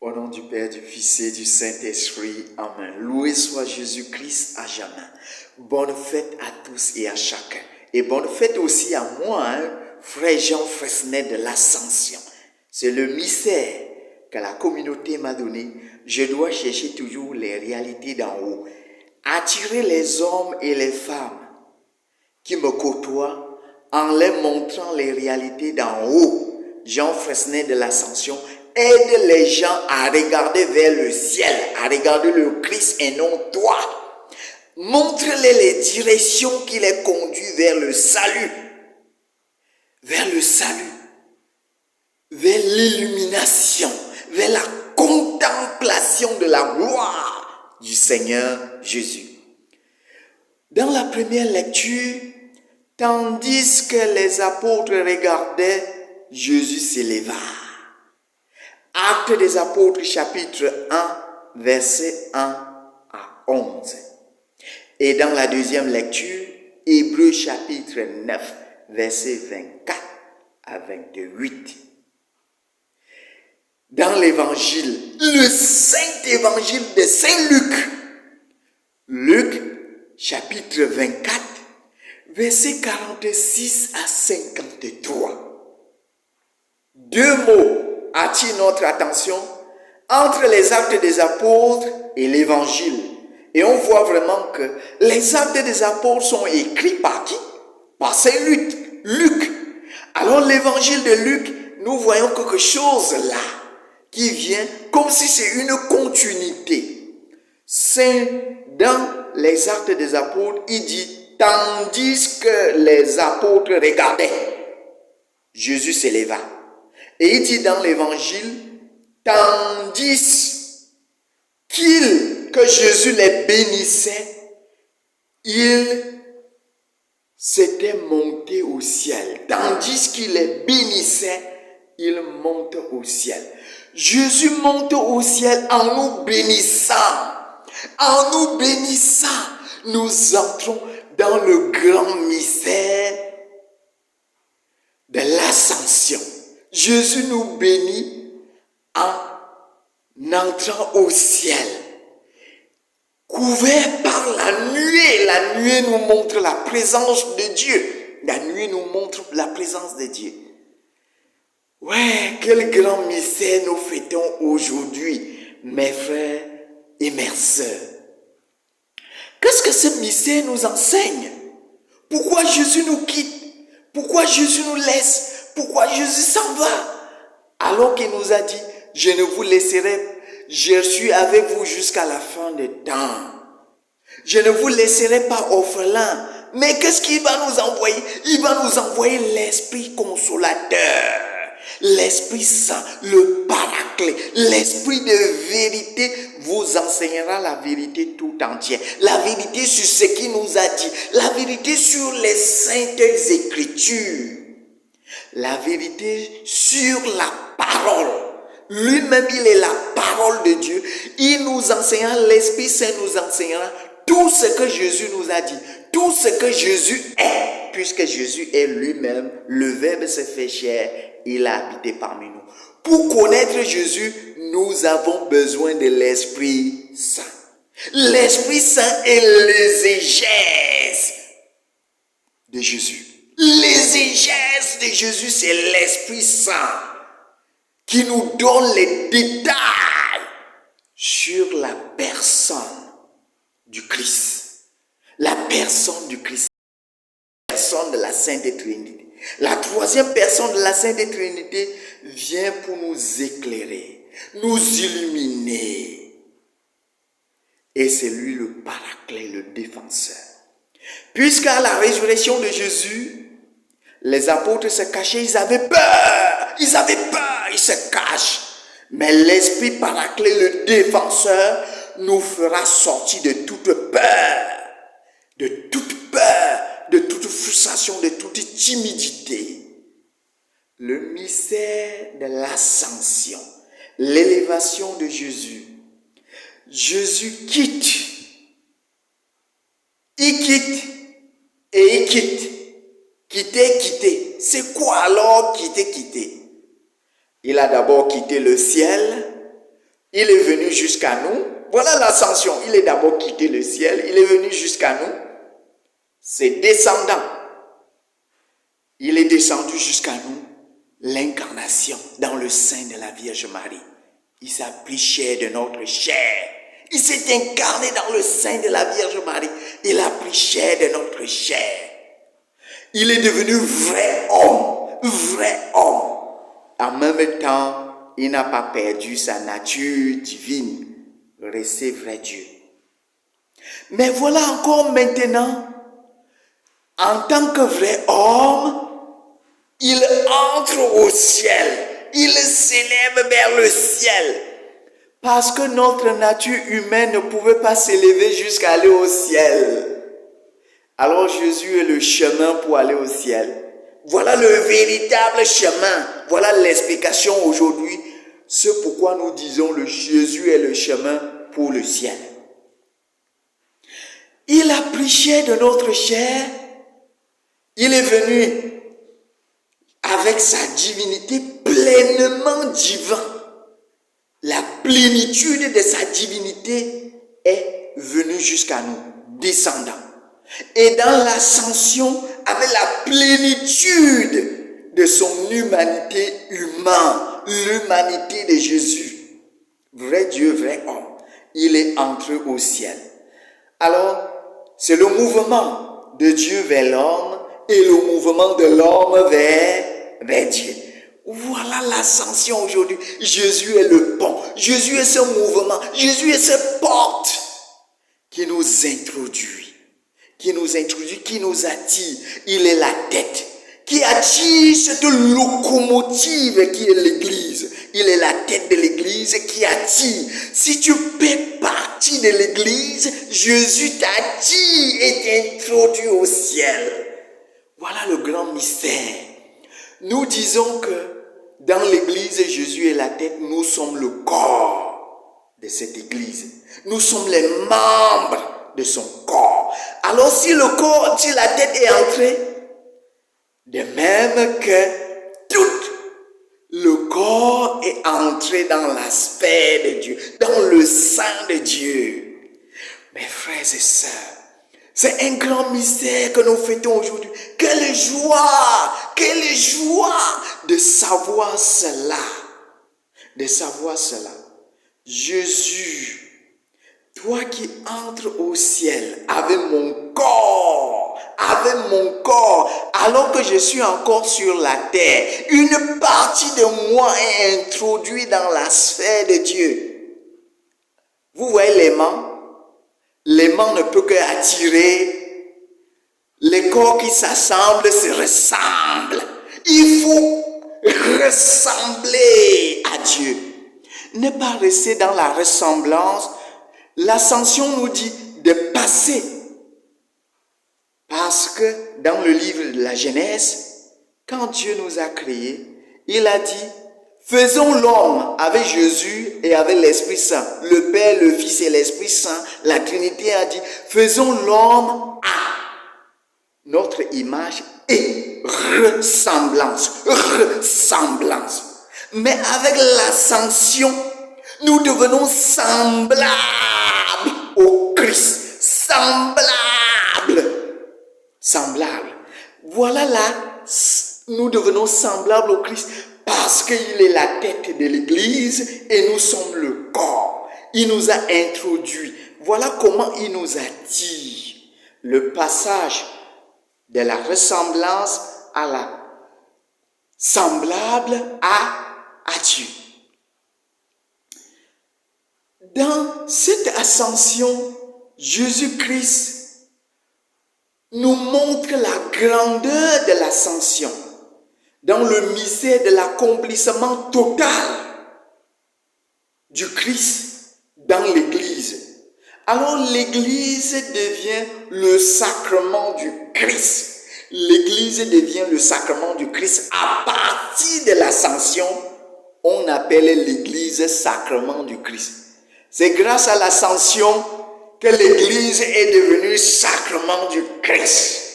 Au nom du Père, du Fils et du Saint-Esprit. Amen. Loué soit Jésus-Christ à jamais. Bonne fête à tous et à chacun. Et bonne fête aussi à moi, frère Jean Fresnet de l'Ascension. C'est le mystère que la communauté m'a donné. Je dois chercher toujours les réalités d'en haut. Attirer les hommes et les femmes qui me côtoient en leur montrant les réalités d'en haut. Jean Fresnet de l'Ascension aide les gens à regarder vers le ciel, à regarder le Christ et non toi. Montre-les les directions qui les conduisent vers le salut, vers l'illumination, vers la contemplation de la gloire du Seigneur Jésus. Dans la première lecture, tandis que les apôtres regardaient, Jésus s'éleva. Actes des apôtres, chapitre 1, versets 1 à 11. Et dans la deuxième lecture, Hébreux, chapitre 9, versets 24 à 28. Dans l'évangile, le Saint-Évangile de Saint-Luc, Luc, chapitre 24, versets 46 à 53. Deux mots attirent notre attention entre les actes des apôtres et l'évangile. Et on voit vraiment que les actes des apôtres sont écrits par qui? Par Saint Luc. Alors l'évangile de Luc, nous voyons quelque chose là qui vient comme si c'est une continuité. Dans les actes des apôtres, il dit, tandis que les apôtres regardaient, Jésus s'éleva. Et il dit dans l'évangile, tandis que Jésus les bénissait, il s'était monté au ciel. Tandis qu'il les bénissait, il monte au ciel. Jésus monte au ciel en nous bénissant. En nous bénissant, nous entrons dans le grand mystère de l'ascension. Jésus nous bénit en entrant au ciel, couvert par la nuée. La nuée nous montre la présence de Dieu. La nuée nous montre la présence de Dieu. Ouais, quel grand mystère nous fêtons aujourd'hui, mes frères et mes sœurs. Qu'est-ce que ce mystère nous enseigne? Pourquoi Jésus nous quitte? Pourquoi Jésus nous laisse? Pourquoi Jésus s'en va? Alors qu'il nous a dit, je ne vous laisserai, je suis avec vous jusqu'à la fin des temps. Je ne vous laisserai pas orphelin. Mais qu'est-ce qu'il va nous envoyer? Il va nous envoyer l'Esprit consolateur, l'Esprit Saint, le Paraclet, l'Esprit de vérité vous enseignera la vérité tout entière. La vérité sur ce qu'il nous a dit, la vérité sur les saintes écritures, la vérité sur la parole. Lui-même, il est la parole de Dieu. Il nous enseignera, l'Esprit Saint nous enseignera tout ce que Jésus nous a dit, tout ce que Jésus est, puisque Jésus est lui-même, le Verbe s'est fait chair, il a habité parmi nous. Pour connaître Jésus, nous avons besoin de l'Esprit Saint. L'Esprit Saint est l'exégèse de Jésus. L'exégèse de Jésus, c'est l'Esprit Saint qui nous donne les détails sur la personne du Christ. La personne du Christ. La personne de la Sainte Trinité. La troisième personne de la Sainte Trinité vient pour nous éclairer, nous illuminer. Et c'est lui le Paraclet, le défenseur. Puisqu'à la résurrection de Jésus, les apôtres se cachaient, ils avaient peur, ils se cachent. Mais l'Esprit Paraclet, le défenseur, nous fera sortir de toute peur, de toute frustration, de toute timidité. Le mystère de l'ascension, l'élévation de Jésus. Jésus quitte. Il quitte et il quitte. Quitter. C'est quoi alors quitter? Il a d'abord quitté le ciel Il est venu jusqu'à nous. Voilà l'ascension. Il est d'abord quitté le ciel. Il est venu jusqu'à nous. C'est descendant. Il est descendu jusqu'à nous. L'incarnation dans le sein de la Vierge Marie. Il s'est pris chair de notre chair. Il s'est incarné dans le sein de la Vierge Marie. Il a pris chair de notre chair. Il est devenu vrai homme. Vrai homme. En même temps, il n'a pas perdu sa nature divine. Resté vrai Dieu. Mais voilà encore maintenant, en tant que vrai homme, il entre au ciel. Il s'élève vers le ciel. Parce que notre nature humaine ne pouvait pas s'élever jusqu'à aller au ciel. Alors Jésus est le chemin pour aller au ciel. Voilà le véritable chemin. Voilà l'explication aujourd'hui. C'est pourquoi nous disons que Jésus est le chemin pour le ciel. Il a pris chair de notre chair. Il est venu avec sa divinité pleinement divin. La plénitude de sa divinité est venue jusqu'à nous, descendant. Et dans l'ascension, avec la plénitude de son humanité humaine, l'humanité de Jésus, vrai Dieu, vrai homme, il est entré au ciel. Alors, c'est le mouvement de Dieu vers l'homme et le mouvement de l'homme vers Dieu. Voilà l'ascension aujourd'hui. Jésus est le pont. Jésus est ce mouvement. Jésus est cette porte qui nous introduit, qui nous attire. Il est la tête qui attire cette locomotive qui est l'Église. Il est la tête de l'Église qui attire. Si tu fais partie de l'Église, Jésus t'attire et t'introduit au ciel. Voilà le grand mystère. Nous disons que dans l'Église, Jésus est la tête, nous sommes le corps de cette Église. Nous sommes les membres de son corps. Alors si le corps, si la tête est entrée, de même que tout le corps est entré dans l'aspect de Dieu, dans le sein de Dieu. Mes frères et sœurs, c'est un grand mystère que nous fêtons aujourd'hui. Quelle joie de savoir cela. De savoir cela. Jésus, toi qui entres au ciel avec mon corps, alors que je suis encore sur la terre, une partie de moi est introduite dans la sphère de Dieu. Vous voyez l'aimant? L'aimant ne peut qu'attirer. Les corps qui s'assemblent se ressemblent. Il faut ressembler à Dieu. Ne pas rester dans la ressemblance. L'ascension nous dit de passer. Parce que dans le livre de la Genèse, quand Dieu nous a créés, il a dit, faisons l'homme avec Jésus et avec l'Esprit Saint. Le Père, le Fils et l'Esprit Saint, la Trinité a dit, faisons l'homme à notre image et ressemblance. Mais avec l'ascension, nous devenons semblables au Christ. Semblables. Voilà là, nous devenons semblables au Christ parce qu'il est la tête de l'Église et nous sommes le corps. Il nous a introduits. Voilà comment il nous attire. Le passage de la ressemblance à la semblable à Dieu. Dans cette ascension, Jésus-Christ nous montre la grandeur de l'ascension dans le mystère de l'accomplissement total du Christ dans l'Église. Alors l'Église devient le sacrement du Christ. L'Église devient le sacrement du Christ. À partir de l'ascension, on appelle l'Église sacrement du Christ. C'est grâce à l'ascension que l'Église est devenue sacrement du Christ.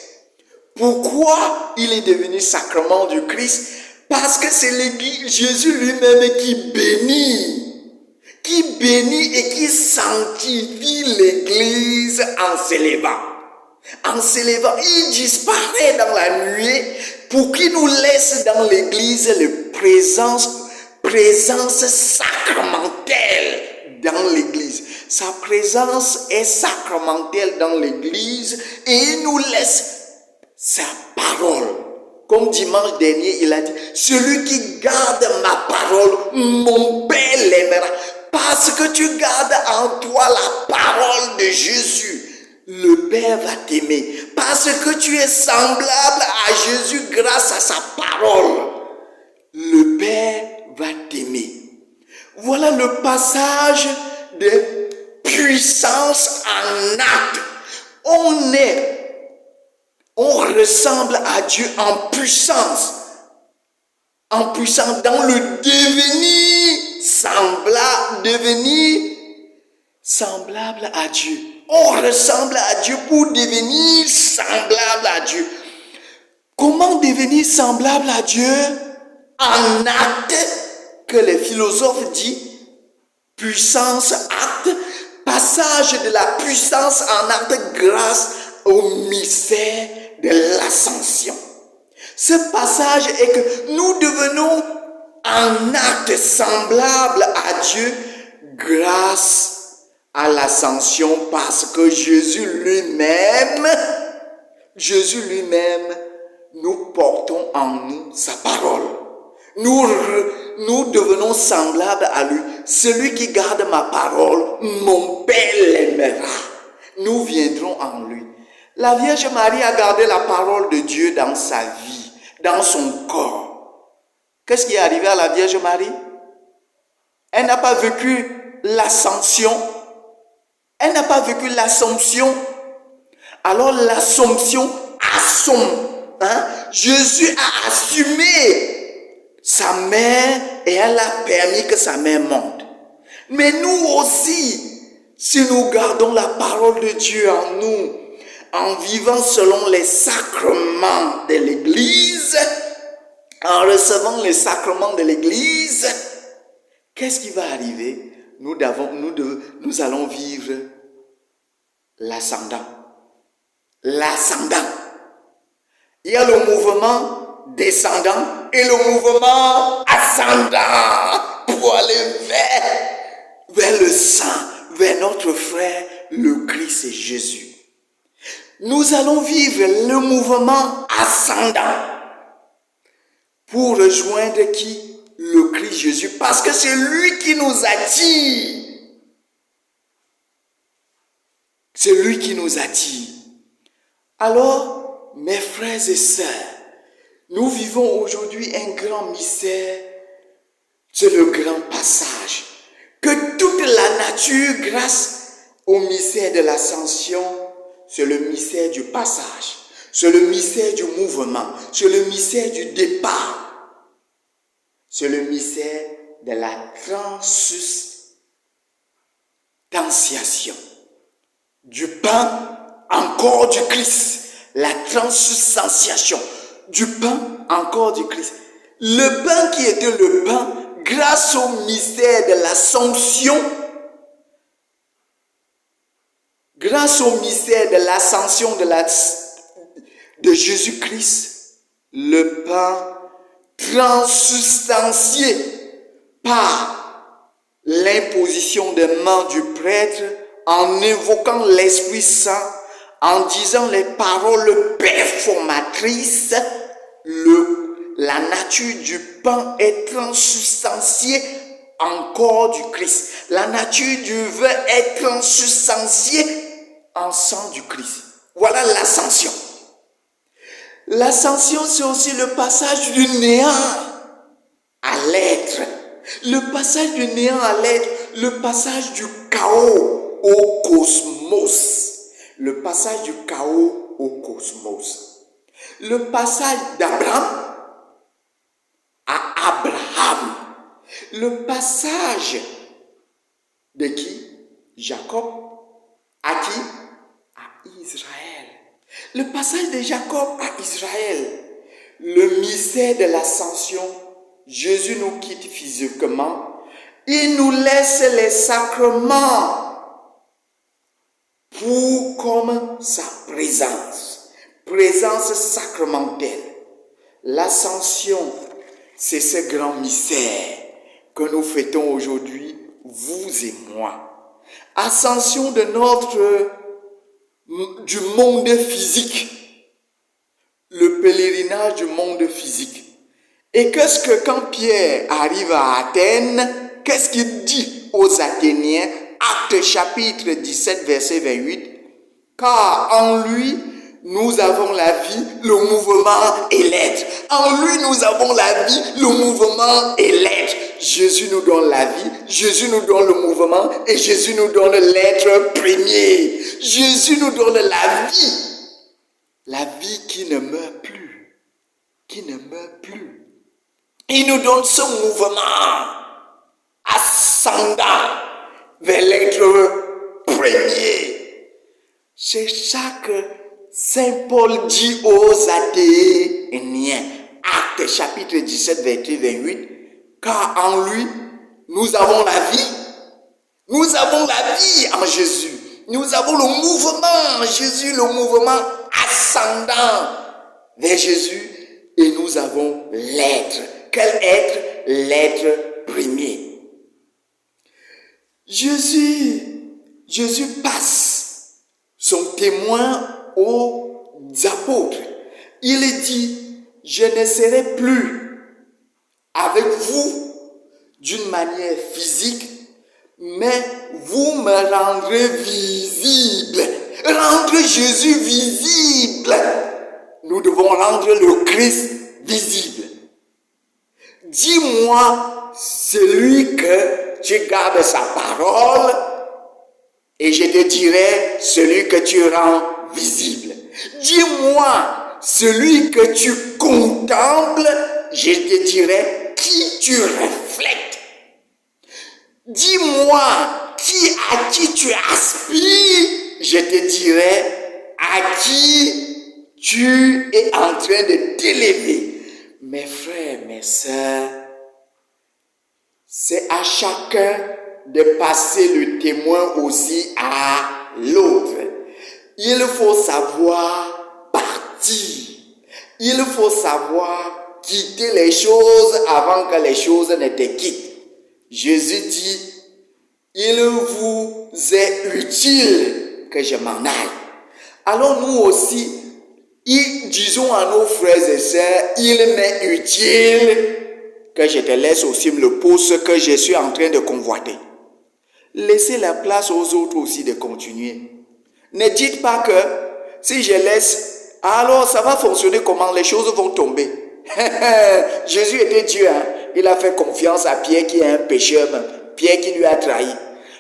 Pourquoi il est devenu sacrement du Christ? Parce que c'est l'Église, Jésus lui-même qui et qui sanctifie l'Église en s'élevant. En s'élevant, il disparaît dans la nuée pour qu'il nous laisse dans l'Église la présence sacramentelle dans l'Église. Sa présence est sacramentelle dans l'Église et il nous laisse sa parole. Comme dimanche dernier, il a dit, celui qui garde ma parole, mon Père l'aimera. Parce que tu gardes en toi la parole de Jésus, le Père va t'aimer. Parce que tu es semblable à Jésus grâce à sa parole, le Père va t'aimer. Voilà le passage de puissance en acte. On ressemble à Dieu en puissance dans le devenir semblable à Dieu. On ressemble à Dieu pour devenir semblable à Dieu. Comment devenir semblable à Dieu? En acte, que les philosophes disent, puissance, acte, passage de la puissance en acte grâce au mystère de l'ascension. Ce passage est que nous devenons en acte semblable à Dieu grâce à l'ascension, parce que Jésus lui-même, nous portons en nous sa parole. Nous devenons semblables à lui. Celui qui garde ma parole, mon Père l'aimera. Nous viendrons en lui. La Vierge Marie a gardé la parole de Dieu dans sa vie, dans son corps. Qu'est-ce qui est arrivé à la Vierge Marie? Elle n'a pas vécu l'ascension. Elle n'a pas vécu l'assomption. Alors l'assomption assomme. Jésus a assumé sa mère et elle a permis que sa mère monte. Mais nous aussi, si nous gardons la parole de Dieu en nous, en vivant selon les sacrements de l'Église, en recevant les sacrements de l'Église, qu'est-ce qui va arriver? Nous allons vivre l'ascendant. L'ascendant. Il y a le mouvement descendant et le mouvement ascendant pour aller vers le sang, vers notre frère, le Christ et Jésus. Nous allons vivre le mouvement ascendant pour rejoindre qui? Le Christ Jésus, parce que c'est lui qui nous attire. C'est lui qui nous attire. Alors, mes frères et sœurs, nous vivons aujourd'hui un grand mystère. C'est le grand passage. Que toute la nature, grâce au mystère de l'ascension, c'est le mystère du passage. C'est le mystère du mouvement. C'est le mystère du départ. C'est le mystère de la transubstantiation. Du pain, encore du Christ. La transubstantiation. Du pain, encore du Christ. Le pain qui était le pain, grâce au mystère de l'assomption, grâce au mystère de l'ascension de Jésus-Christ, le pain transubstantié par l'imposition des mains du prêtre, en évoquant l'Esprit Saint, en disant les paroles performatrices, la nature du pain est transubstantiée en corps du Christ. La nature du vin est transubstantiée en sang du Christ. Voilà l'ascension. L'ascension, c'est aussi le passage du néant à l'être. Le passage du néant à l'être, le passage du chaos au cosmos. Le passage du chaos au cosmos. Le passage d'Abraham à Abraham. Le passage de qui? Jacob. À qui? À Israël. Le passage de Jacob à Israël. Le mystère de l'ascension. Jésus nous quitte physiquement Il nous laisse les sacrements comme sa présence sacramentelle. L'ascension, c'est ce grand mystère que nous fêtons aujourd'hui, vous et moi. Ascension du monde physique, le pèlerinage du monde physique. Et qu'est-ce que quand Pierre arrive à Athènes, qu'est-ce qu'il dit aux Athéniens? Actes chapitre 17, verset 28. Car en lui, nous avons la vie, le mouvement et l'être. En lui, nous avons la vie, le mouvement et l'être. Jésus nous donne la vie, Jésus nous donne le mouvement et Jésus nous donne l'être premier. Jésus nous donne la vie qui ne meurt plus, Il nous donne ce mouvement ascendant vers l'être premier. C'est ça que Saint Paul dit aux Athéniens. Actes chapitre 17, verset 28. Car en lui, nous avons la vie. Nous avons la vie en Jésus. Nous avons le mouvement en Jésus, le mouvement ascendant vers Jésus. Et nous avons l'être. Quel être? L'être premier. Jésus passe son témoin aux apôtres. Il dit, je ne serai plus avec vous d'une manière physique, mais vous me rendrez visible. Rendre Jésus visible. Nous devons rendre le Christ visible. Dis-moi celui que tu gardes sa parole et je te dirai celui que tu rends visible. Dis-moi celui que tu contemples, je te dirai qui tu reflètes. Dis-moi à qui tu aspires, je te dirai à qui tu es en train de t'élever. Mes frères, mes sœurs, c'est à chacun de passer le témoin aussi à l'autre. Il faut savoir partir. Il faut savoir quitter les choses avant que les choses ne te quittent. Jésus dit, il vous est utile que je m'en aille. Alors nous aussi, disons à nos frères et sœurs, il m'est utile que je te laisse aussi le poste que je suis en train de convoiter. Laissez la place aux autres aussi de continuer. Ne dites pas que si je laisse, alors ça va fonctionner comment? Les choses vont tomber. Jésus était Dieu, hein? Il a fait confiance à Pierre qui est un pécheur, Pierre qui lui a trahi.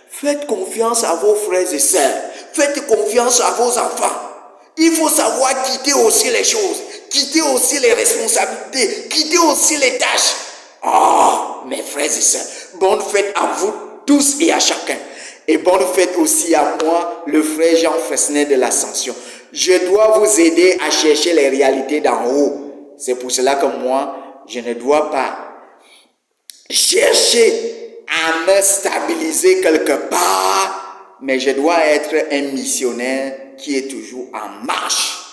Faites confiance à vos frères et sœurs. Faites confiance à vos enfants. Il faut savoir quitter aussi les choses, quitter aussi les responsabilités, quitter aussi les tâches. Oh, mes frères et sœurs, bonne fête à vous tous et à chacun. Et bonne fête aussi à moi, le frère Jean Fresnay de l'Ascension. Je dois vous aider à chercher les réalités d'en haut. C'est pour cela que moi, je ne dois pas chercher à me stabiliser quelque part, mais je dois être un missionnaire qui est toujours en marche.